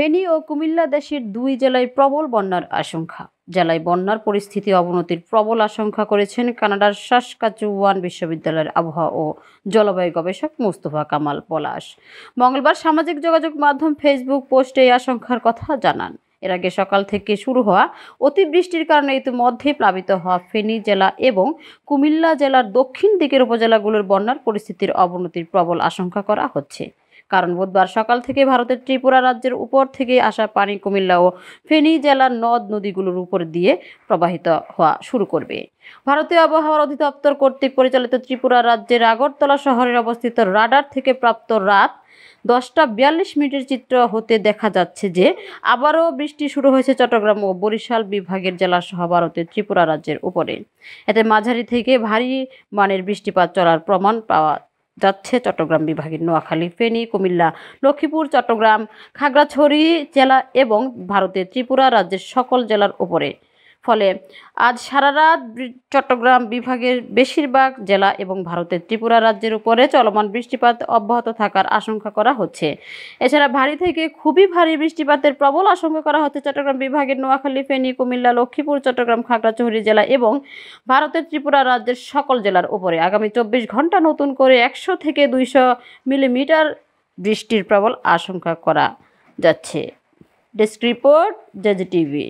ফেনী ও কুমিল্লা দেশের দুই জেলায় প্রবল বন্যার আশঙ্কা। জেলায় বন্যার পরিস্থিতি অবনতির প্রবল আশঙ্কা করেছেন কানাডার সাসকাচুওয়ান বিশ্ববিদ্যালয়ের আবহাওয়া ও জলবায়ু গবেষক মোস্তফা কামাল পলাশ মঙ্গলবার সামাজিক যোগাযোগ মাধ্যম ফেসবুক পোস্টে এই আশঙ্কার কথা জানান। এর আগে সকাল থেকে শুরু হওয়া অতিবৃষ্টির কারণে ইতিমধ্যে প্লাবিত হওয়া ফেনী জেলা এবং কুমিল্লা জেলার দক্ষিণ দিকের উপজেলাগুলোর বন্যার পরিস্থিতির অবনতির প্রবল আশঙ্কা করা হচ্ছে। কারণ বুধবার সকাল থেকে ভারতের ত্রিপুরা রাজ্যের উপর থেকে আসা পানি কুমিল্লা ও ফেনী জেলার নদ নদীগুলোর উপর দিয়ে প্রবাহিত হওয়া শুরু করবে। ভারতীয় আবহাওয়া অধিদপ্তর কর্তৃক পরিচালিত ত্রিপুরা রাজ্যের আগরতলা শহরের অবস্থিত রাডার থেকে প্রাপ্ত রাত 10:42 চিত্র হতে দেখা যাচ্ছে যে আবারও বৃষ্টি শুরু হয়েছে চট্টগ্রাম ও বরিশাল বিভাগের জেলাসহ ভারতের ত্রিপুরা রাজ্যের উপরে। এতে মাঝারি থেকে ভারী মানের বৃষ্টিপাত চলার প্রমাণ পাওয়া যাচ্ছে চট্টগ্রাম বিভাগের নোয়াখালী, ফেনী, কুমিল্লা, লক্ষ্মীপুর, চট্টগ্রাম, খাগড়াছড়ি জেলা এবং ভারতের ত্রিপুরা রাজ্যের সকল জেলার উপরে। ফলে আজ সারা রাত চট্টগ্রাম বিভাগের বেশিরভাগ জেলা এবং ভারতের ত্রিপুরা রাজ্যের উপরে চলমান বৃষ্টিপাত অব্যাহত থাকার আশঙ্কা করা হচ্ছে। এছাড়া ভারী থেকে খুবই ভারী বৃষ্টিপাতের প্রবল আশঙ্কা করা হচ্ছে চট্টগ্রাম বিভাগের নোয়াখালী, ফেনী, কুমিল্লা, লক্ষ্মীপুর, চট্টগ্রাম, খাগড়াছড়ি জেলা এবং ভারতের ত্রিপুরা রাজ্যের সকল জেলার উপরে। আগামী 24 ঘন্টা নতুন করে 100 থেকে 200 মিলিমিটার বৃষ্টির প্রবল আশঙ্কা করা যাচ্ছে। Desk report, JJ TV.